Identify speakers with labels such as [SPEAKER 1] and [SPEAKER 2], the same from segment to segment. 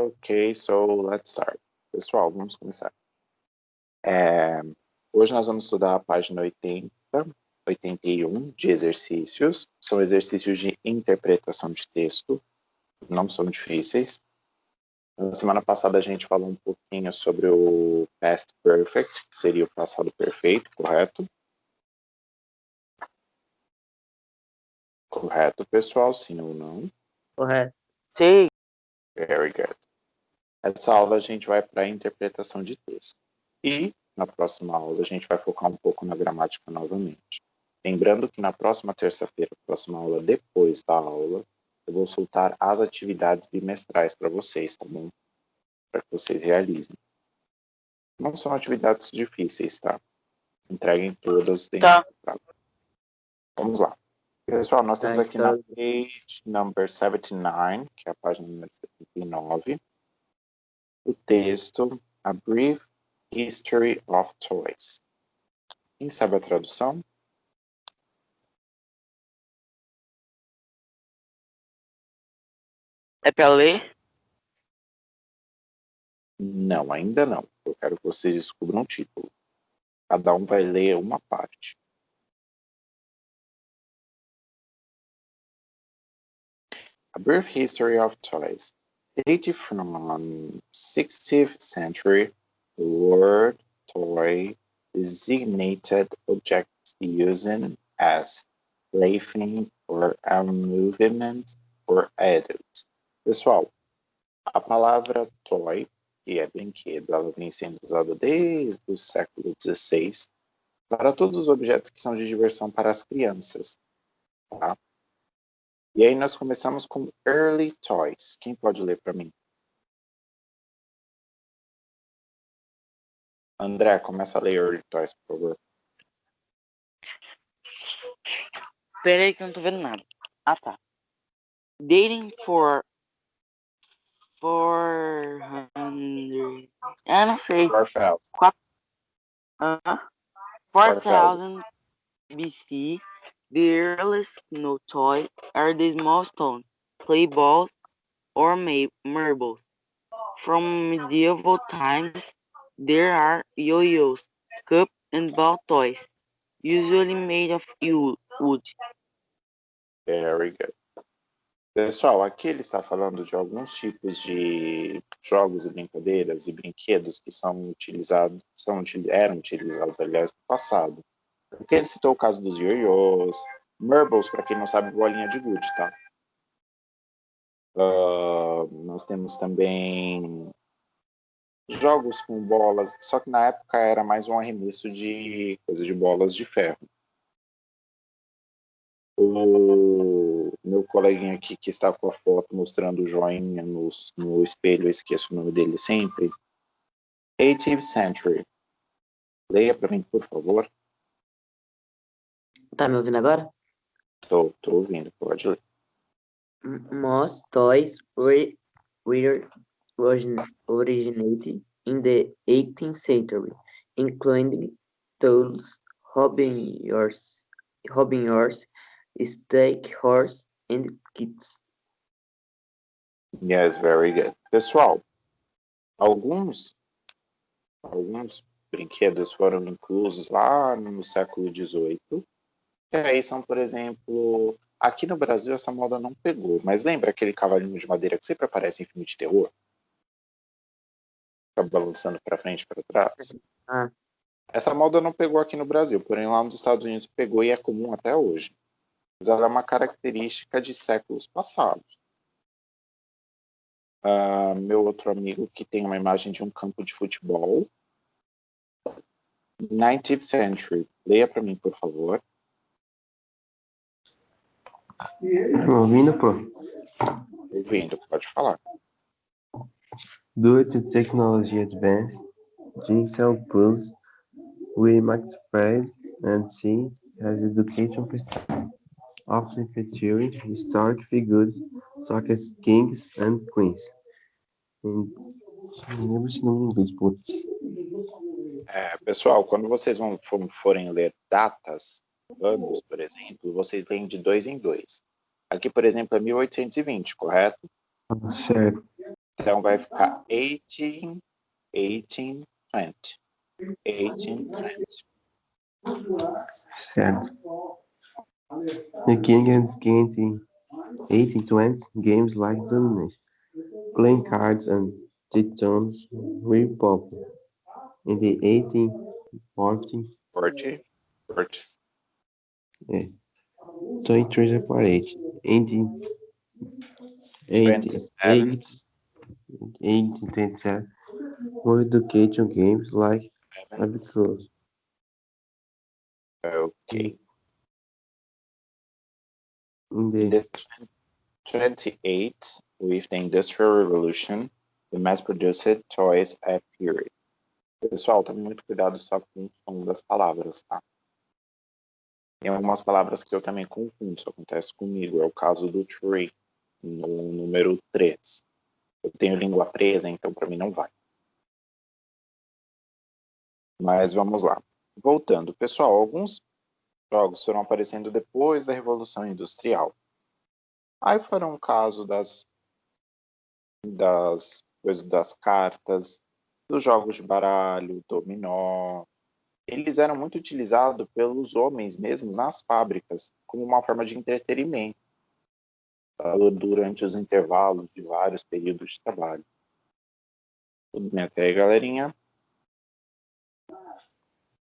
[SPEAKER 1] Ok, so let's start. Pessoal, vamos começar. Hoje nós vamos estudar a página 80, 81 de exercícios. São exercícios de interpretação de texto, não são difíceis. Na semana passada a gente falou um pouquinho sobre o past perfect, que seria o passado perfeito, correto? Correto, pessoal? Sim ou não?
[SPEAKER 2] Correto. Sim.
[SPEAKER 1] Very good. Essa aula a gente vai para a interpretação de texto. E na próxima aula a gente vai focar um pouco na gramática novamente. Lembrando que na próxima terça-feira, próxima aula depois da aula, eu vou soltar as atividades bimestrais para vocês, tá bom? Para que vocês realizem. Não são atividades difíceis, tá? Entreguem todas dentro do prazo. Vamos lá. Pessoal, nós temos aqui na page number 79, que é a página número 79, o texto A Brief History of Toys. Quem sabe a tradução?
[SPEAKER 2] É para ler?
[SPEAKER 1] Não, ainda não. Eu quero que vocês descubram um título. Cada um vai ler uma parte. A Brief History of Toys. Dated from 16th century, the word toy designated objects used as plaything or amusement for adults. Pessoal, a palavra toy, que é brinquedo, ela vem sendo usada desde o século XVI para todos os objetos que são de diversão para as crianças. Tá? E aí nós começamos com Early Toys. Quem pode ler para mim? André, começa a ler Early Toys, por favor.
[SPEAKER 2] Peraí que eu não tô vendo nada. Ah, tá. Dating for 400... Eu não sei.
[SPEAKER 1] 4,000.
[SPEAKER 2] 4,000 BC, the earliest snow toys are the small stone, clay balls, or marbles. From medieval times, there are yo-yos, cup and ball toys, usually made of wood.
[SPEAKER 1] Very good. Pessoal, aqui ele está falando de alguns tipos de jogos e brincadeiras e brinquedos que eram utilizados, aliás, no passado. Porque ele citou o caso dos ioiôs, marbles, para quem não sabe, bolinha de gude, tá? Nós temos também jogos com bolas, só que na época era mais um arremesso de coisas de bolas de ferro. O meu coleguinha aqui que está com a foto mostrando o joinha no espelho, eu esqueço o nome dele sempre. 18th Century. Leia para mim, por favor.
[SPEAKER 2] Tá me ouvindo agora?
[SPEAKER 1] Tô ouvindo, pode ler.
[SPEAKER 2] Most toys were originated in the 18th century, including tools, hobbing horse, stake horse, and kits.
[SPEAKER 1] Yes, very good. Pessoal, alguns brinquedos foram inclusos lá no século XVIII. E aí são, por exemplo, aqui no Brasil essa moda não pegou, mas lembra aquele cavalinho de madeira que sempre aparece em filme de terror? Fica balançando para frente e para trás?
[SPEAKER 2] Ah.
[SPEAKER 1] Essa moda não pegou aqui no Brasil, porém lá nos Estados Unidos pegou e é comum até hoje. Mas ela é uma característica de séculos passados. Meu outro amigo que tem uma imagem de um campo de futebol. 19th Century. Leia para mim, por favor.
[SPEAKER 3] Ouvindo, pô?
[SPEAKER 1] Ouvindo, pode falar.
[SPEAKER 3] Due to technology advance, jigsaw puzzles with Maxfield and C has education prestige, often featuring historic figures such as kings and queens. Não lembro esse nome em inglês, putz.
[SPEAKER 1] Pessoal, quando vocês forem ler datas, anos, por exemplo, vocês leem de 2 em 2. Aqui, por exemplo, é 1820, correto?
[SPEAKER 3] Certo.
[SPEAKER 1] Então vai ficar 18, 18, 20. 18, 20.
[SPEAKER 3] Certo. The king and king 1820 games like domination, playing cards and titons were popular. In the 1840,
[SPEAKER 1] 40. 40.
[SPEAKER 3] 23 separate.
[SPEAKER 1] 27.
[SPEAKER 3] 1827, more education games like abacus.
[SPEAKER 1] Okay.
[SPEAKER 3] In
[SPEAKER 1] In
[SPEAKER 3] the
[SPEAKER 1] the 28th, with the Industrial Revolution, the mass-produced toys appeared. Pessoal, tome muito cuidado só com o som das palavras, tá? Tem algumas palavras que eu também confundo, isso acontece comigo. É o caso do tree, no número 3. Eu tenho língua presa, então para mim não vai. Mas vamos lá. Voltando, pessoal, alguns jogos foram aparecendo depois da Revolução Industrial. Aí foram o caso das coisas das cartas, dos jogos de baralho, dominó. Eles eram muito utilizados pelos homens mesmo nas fábricas, como uma forma de entretenimento, durante os intervalos de vários períodos de trabalho. Tudo bem até aí, galerinha?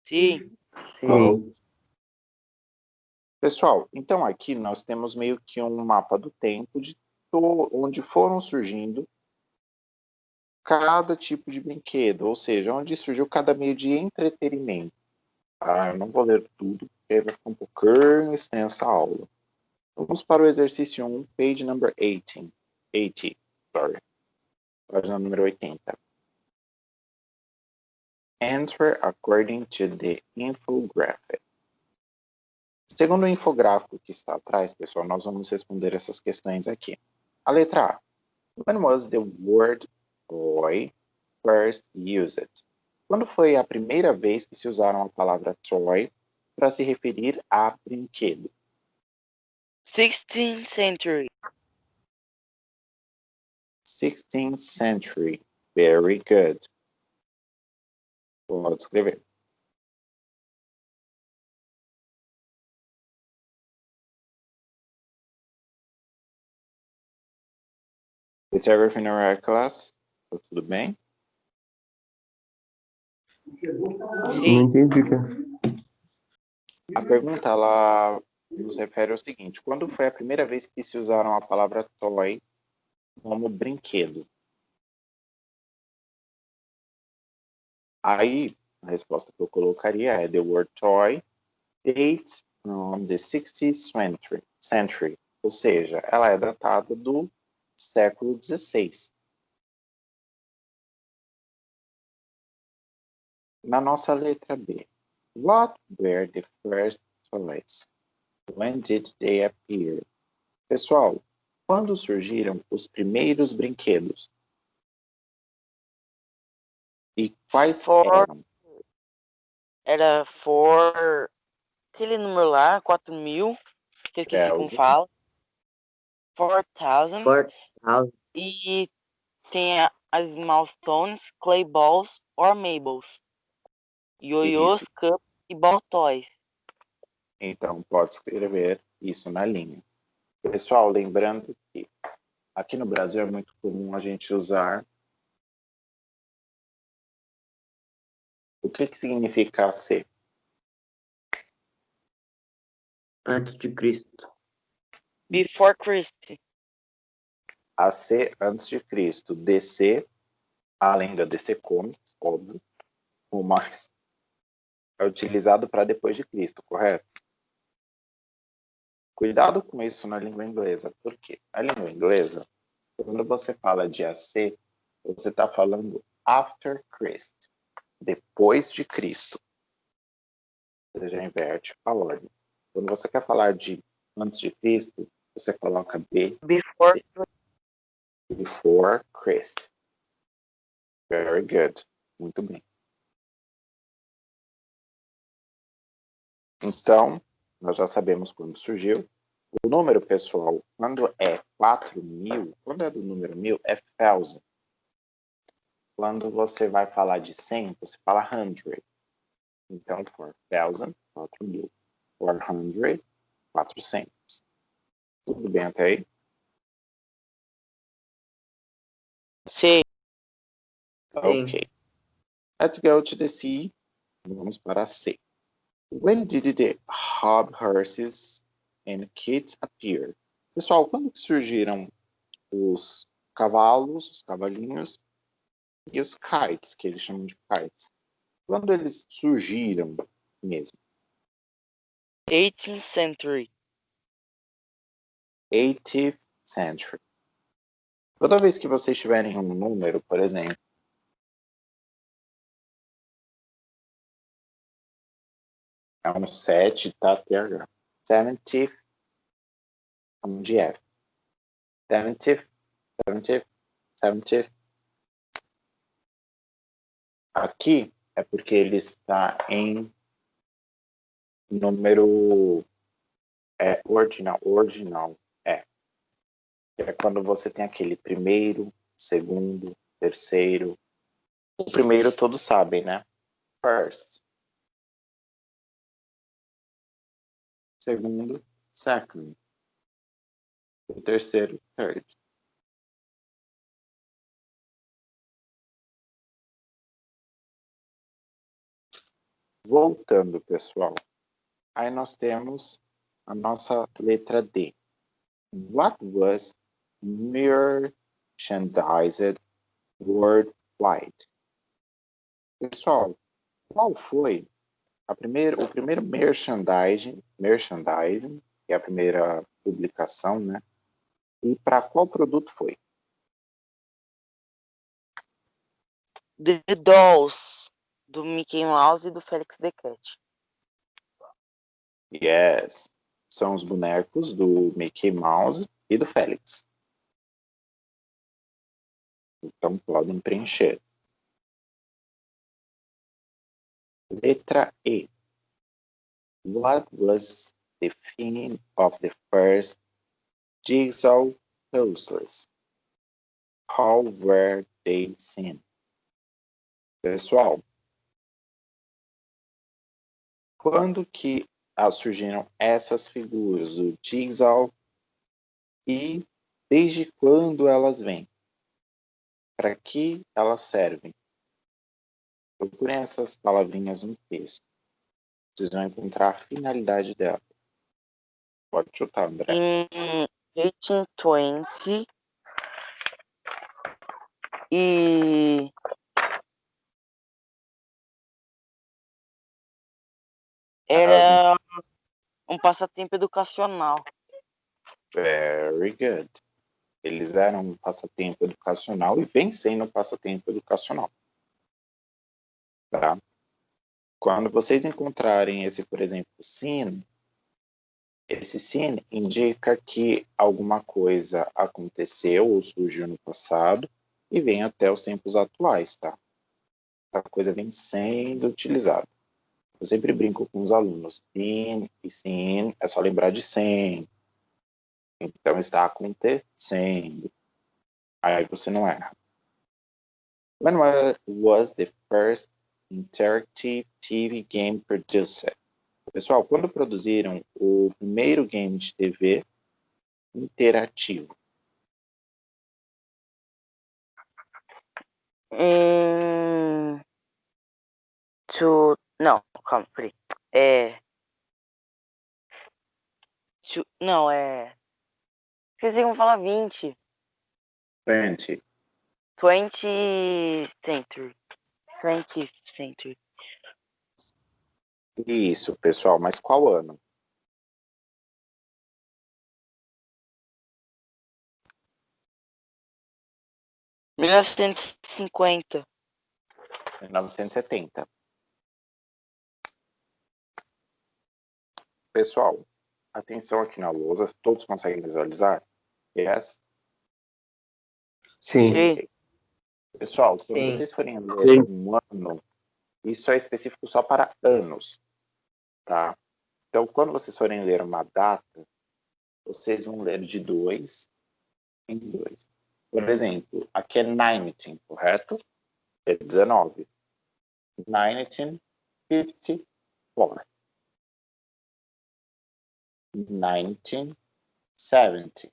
[SPEAKER 2] Sim.
[SPEAKER 3] sim,
[SPEAKER 1] Pessoal, então aqui nós temos meio que um mapa do tempo de onde foram surgindo cada tipo de brinquedo, ou seja, onde surgiu cada meio de entretenimento. Eu não vou ler tudo, porque vai ficar um pouquinho extensa a aula. Vamos para o exercício 1, page number 80. Página número 80. Answer according to the infographic. Segundo o infográfico que está atrás, pessoal, nós vamos responder essas questões aqui. A letra A. When was the word toy first used? Quando foi a primeira vez que se usaram a palavra toy para se referir a brinquedo?
[SPEAKER 2] 16th century.
[SPEAKER 1] 16th century. Very good. Pode escrever. Is everything alright, class? Tá tudo bem?
[SPEAKER 3] não entendi, cara.
[SPEAKER 1] A pergunta, ela nos refere ao seguinte. Quando foi a primeira vez que se usaram a palavra toy como brinquedo? Aí, a resposta que eu colocaria é the word toy dates from the 16th century. Ou seja, ela é datada do século XVI. Na nossa letra B. What were the first toys? When did they appear? Pessoal, quando surgiram os primeiros brinquedos? E quais eram?
[SPEAKER 2] Era aquele número lá, 4.000, que eu esqueci como fala. 4,000.
[SPEAKER 4] 4,000.
[SPEAKER 2] E tem as milestones, clay balls or marbles. Ioiôs,
[SPEAKER 1] Isso.
[SPEAKER 2] cup e ball toys.
[SPEAKER 1] Então, pode escrever isso na linha. Pessoal, lembrando que aqui no Brasil é muito comum a gente usar. O que significa C?
[SPEAKER 4] Antes de Cristo.
[SPEAKER 2] Before Christ.
[SPEAKER 1] AC antes de Cristo. DC, além da DC Comics, óbvio, o mais é utilizado para depois de Cristo, correto? Cuidado com isso na língua inglesa, porque a língua inglesa, quando você fala de AC, você está falando after Christ, depois de Cristo. Você já inverte a ordem. Quando você quer falar de antes de Cristo, você coloca B,
[SPEAKER 2] Before.
[SPEAKER 1] before Christ. Very good. Muito bem. Então, nós já sabemos quando surgiu. O número, pessoal, quando é 4.000, quando é do número 1.000, é thousand. Quando você vai falar de 100, você fala 100. Então, for 1000, 4.000. For 100, 400. Tudo bem até aí?
[SPEAKER 2] Sim.
[SPEAKER 1] Ok. Let's go to the C. Vamos para C. When did the hobhorses and kids appear? Pessoal, quando que surgiram os cavalos, os cavalinhos e os kites, que eles chamam de kites? Quando eles surgiram mesmo?
[SPEAKER 2] 18th century.
[SPEAKER 1] 18th century. Toda vez que vocês tiverem um número, por exemplo, é um 7, tá? TH. 70th, vamos de F. 70th, 70th, 70th. Aqui é porque ele está em número ordinal. É quando você tem aquele primeiro, segundo, terceiro. O primeiro todos sabem, né? First. Segundo, second. O terceiro, third. Voltando, pessoal. Aí nós temos a nossa letra D. What was merchandised worldwide? Pessoal, qual foi o primeiro merchandising, que é a primeira publicação, né? E para qual produto foi?
[SPEAKER 2] The Dolls, do Mickey Mouse e do Felix the Cat.
[SPEAKER 1] Yes, são os bonecos do Mickey Mouse e do Félix. Então podem preencher. Letra E. What was the theme of the first Jigsaw puzzles? How were they seen? Pessoal, quando que surgiram essas figuras do Jigsaw e desde quando elas vêm? Para que elas servem? Procurem essas palavrinhas no texto. Vocês vão encontrar a finalidade dela. Pode chutar, André.
[SPEAKER 2] Em 1820 e era um passatempo educacional.
[SPEAKER 1] Very good. Eles eram um passatempo educacional e vem sendo um passatempo educacional. Tá? Quando vocês encontrarem esse, por exemplo, scene, esse scene indica que alguma coisa aconteceu ou surgiu no passado e vem até os tempos atuais, tá? A coisa vem sendo utilizada. Eu sempre brinco com os alunos. Scene e scene, é só lembrar de scene. Então está acontecendo. Aí você não erra. When was the first interactive TV game produced? Pessoal, quando produziram o primeiro game de TV interativo?
[SPEAKER 2] Não, calma, peraí. Não, esqueci como falar 20.
[SPEAKER 1] 20.
[SPEAKER 2] 20th century. 20th century.
[SPEAKER 1] Isso, pessoal, mas qual ano?
[SPEAKER 2] Em 1950.
[SPEAKER 1] 1970. Pessoal, atenção aqui na lousa. Todos conseguem visualizar? Yes?
[SPEAKER 3] Sim.
[SPEAKER 2] Sim.
[SPEAKER 1] Pessoal, quando
[SPEAKER 4] Sim.
[SPEAKER 1] vocês forem ler
[SPEAKER 3] Sim.
[SPEAKER 1] um ano, isso é específico só para anos, tá? Então, quando vocês forem ler uma data, vocês vão ler de 2 em 2. Por exemplo, aqui é 19, correto? é 19. 1954. 1970.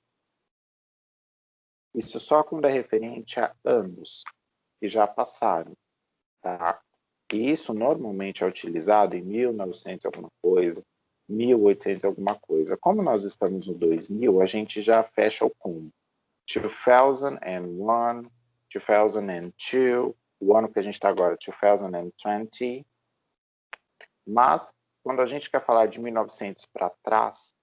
[SPEAKER 1] Isso só quando é referente a anos que já passaram, tá? E isso normalmente é utilizado em 1900 alguma coisa, 1800 alguma coisa. Como nós estamos no 2000, a gente já fecha o combo. 2001, 2002, o ano que a gente está agora, 2020. Mas, quando a gente quer falar de 1900 para trás,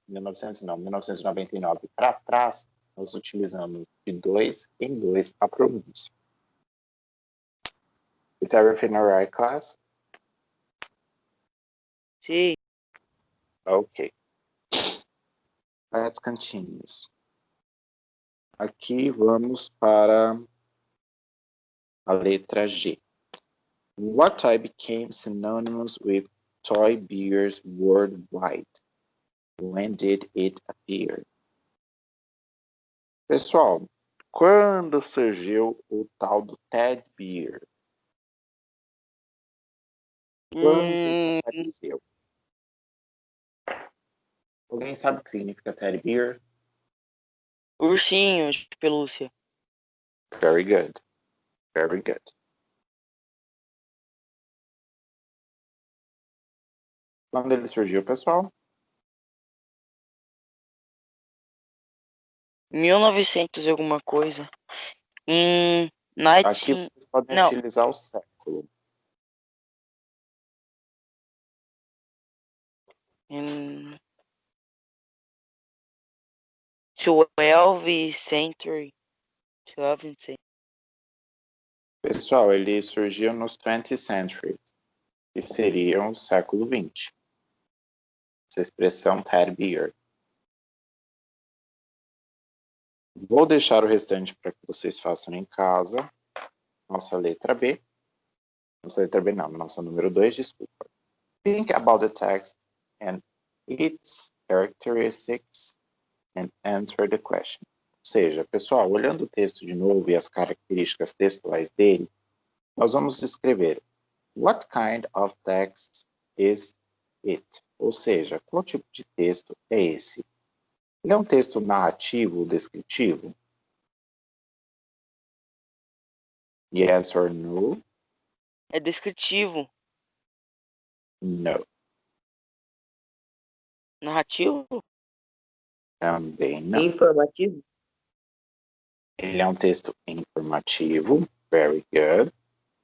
[SPEAKER 1] 1999 para trás, nós utilizamos de 2 em 2 a pronúncia. Is everything all right, class?
[SPEAKER 2] Sim.
[SPEAKER 1] Okay. Let's continue. Aqui vamos para a letra G. What toy became synonymous with toy beers worldwide? When did it appear? Pessoal, quando surgiu o tal do Teddy Bear? Quando ele apareceu? Alguém sabe o que significa Teddy Bear?
[SPEAKER 2] Ursinho de pelúcia.
[SPEAKER 1] Very good. Very good. Quando ele surgiu, pessoal?
[SPEAKER 2] 1900 e alguma coisa. Em
[SPEAKER 1] Aqui vocês podem
[SPEAKER 2] Não.
[SPEAKER 1] utilizar o século.
[SPEAKER 2] In 12th century. 12th century.
[SPEAKER 1] Pessoal, ele surgiu nos 20th century, que seriam o século 20. Essa expressão Teddy Bear. Vou deixar o restante para que vocês façam em casa. Nossa letra B. Nossa letra B não, nossa número 2, desculpa. Think about the text and its characteristics and answer the question. Ou seja, pessoal, olhando o texto de novo e as características textuais dele, nós vamos escrever what kind of text is it? Ou seja, qual tipo de texto é esse? Ele é um texto narrativo ou descritivo? Yes or no?
[SPEAKER 2] É descritivo.
[SPEAKER 1] No.
[SPEAKER 2] Narrativo?
[SPEAKER 1] Também não.
[SPEAKER 4] Informativo?
[SPEAKER 1] Ele é um texto informativo. Very good.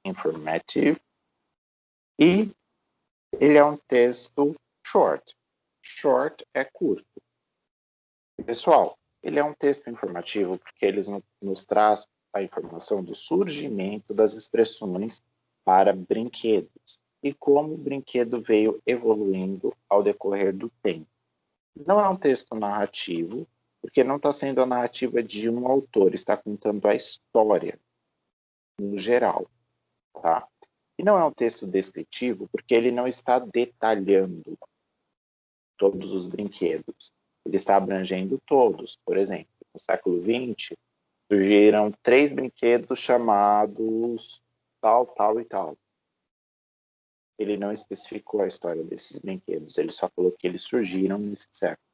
[SPEAKER 1] Informative. E ele é um texto short. Short é curto. Pessoal, ele é um texto informativo porque ele nos traz a informação do surgimento das expressões para brinquedos e como o brinquedo veio evoluindo ao decorrer do tempo. Não é um texto narrativo, porque não está sendo a narrativa de um autor, está contando a história no geral, tá? E não é um texto descritivo, porque ele não está detalhando todos os brinquedos. Ele está abrangendo todos. Por exemplo, no século XX, surgiram 3 brinquedos chamados tal, tal e tal. Ele não especificou a história desses brinquedos, ele só falou que eles surgiram nesse século.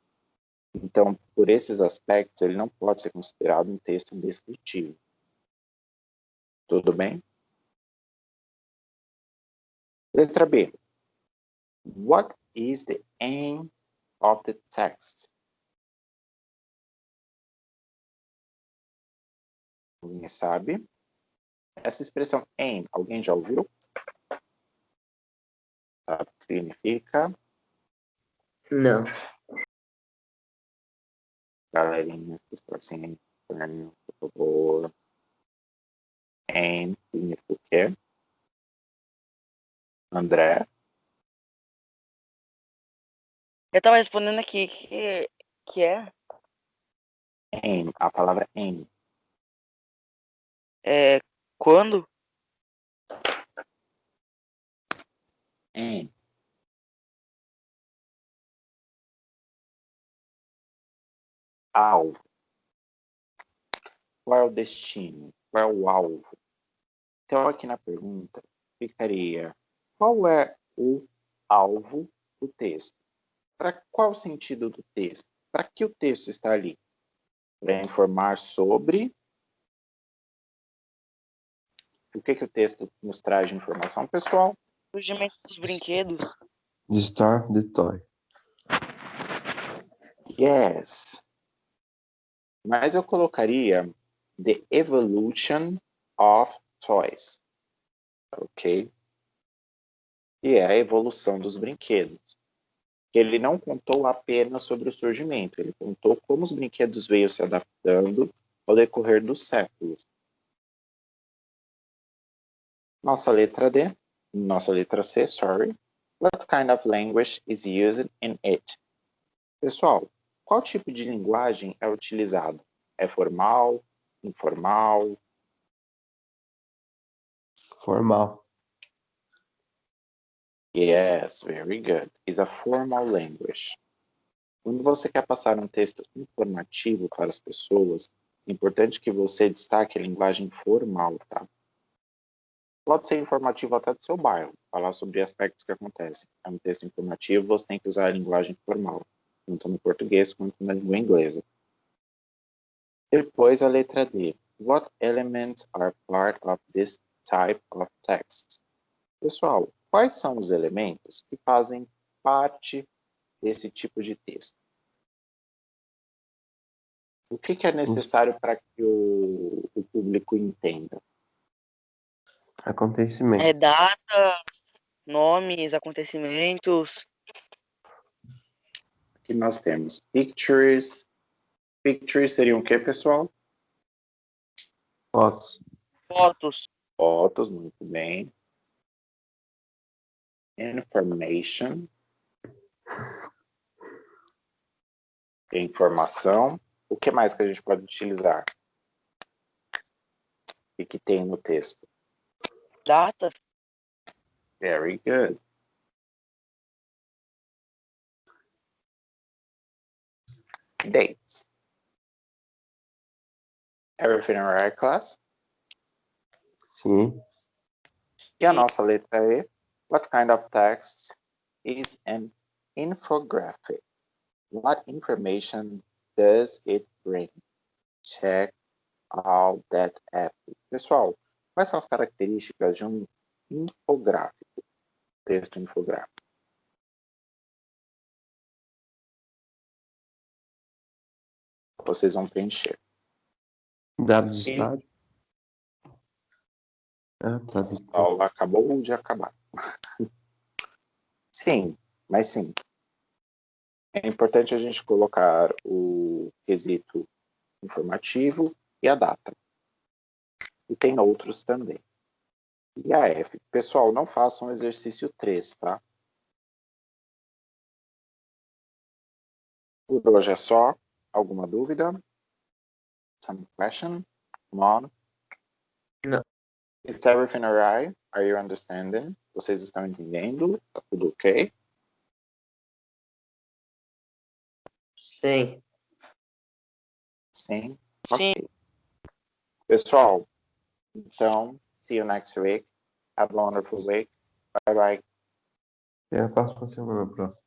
[SPEAKER 1] Então, por esses aspectos, ele não pode ser considerado um texto descritivo. Tudo bem? Letra B. What is the aim of the text? Alguém sabe? Essa expressão aim, alguém já ouviu? Sabe o que significa?
[SPEAKER 4] Não.
[SPEAKER 1] Galerinha, vocês torcem, por favor. Aim significa o quê? André?
[SPEAKER 2] Eu tava respondendo aqui que é
[SPEAKER 1] Aim, a palavra aim.
[SPEAKER 2] quando?
[SPEAKER 1] Aim. Alvo. Qual é o destino? Qual é o alvo? Então, aqui na pergunta, ficaria: qual é o alvo do texto? Para qual o sentido do texto? Para que o texto está ali? Para informar sobre o que o texto nos traz de informação, pessoal?
[SPEAKER 2] Surgimento dos brinquedos.
[SPEAKER 3] The start of the toy.
[SPEAKER 1] Yes. Mas eu colocaria the evolution of toys. Ok? Que é a evolução dos brinquedos. Ele não contou apenas sobre o surgimento, ele contou como os brinquedos veio se adaptando ao decorrer dos séculos. Nossa letra C, sorry. What kind of language is used in it? Pessoal, qual tipo de linguagem é utilizado? É formal, informal?
[SPEAKER 3] Formal.
[SPEAKER 1] Yes, very good. Is a formal language. Quando você quer passar um texto informativo para as pessoas, é importante que você destaque a linguagem formal, tá? Pode ser informativo até do seu bairro, falar sobre aspectos que acontecem. É um texto informativo, você tem que usar a linguagem formal, tanto no português quanto na língua inglesa. Depois a letra D. What elements are part of this type of text? Pessoal, quais são os elementos que fazem parte desse tipo de texto? O que é necessário para que o público entenda?
[SPEAKER 3] Acontecimento.
[SPEAKER 2] Data, nomes, acontecimentos.
[SPEAKER 1] Aqui nós temos pictures. Pictures seriam o que, pessoal?
[SPEAKER 3] Fotos.
[SPEAKER 2] Fotos.
[SPEAKER 1] Fotos, muito bem. Information. Informação. O que mais que a gente pode utilizar? E que tem no texto?
[SPEAKER 2] Datas.
[SPEAKER 1] Very good. Dates. Everything alright, class?
[SPEAKER 3] Sim.
[SPEAKER 1] E a nossa letra E. What kind of text is an infographic? What information does it bring? Check all that app. Pessoal, quais são as características de um infográfico? Texto infográfico. Vocês vão preencher.
[SPEAKER 3] Dados de estádio. Tá.
[SPEAKER 1] A aula acabou de acabar. Sim, mas sim. É importante a gente colocar o quesito informativo e a data. E tem outros também. E a F. Pessoal, não façam o exercício 3, tá? Por hoje é só. Alguma dúvida? Some question? Come on.
[SPEAKER 4] Não.
[SPEAKER 1] It's everything alright? Are you understanding? Vocês estão entendendo? Tá tudo ok?
[SPEAKER 4] Sim.
[SPEAKER 1] Sim?
[SPEAKER 2] Sim.
[SPEAKER 1] Ok. Pessoal, então, see you next week. Have a wonderful week. Bye bye.
[SPEAKER 3] Até a próxima semana, prof.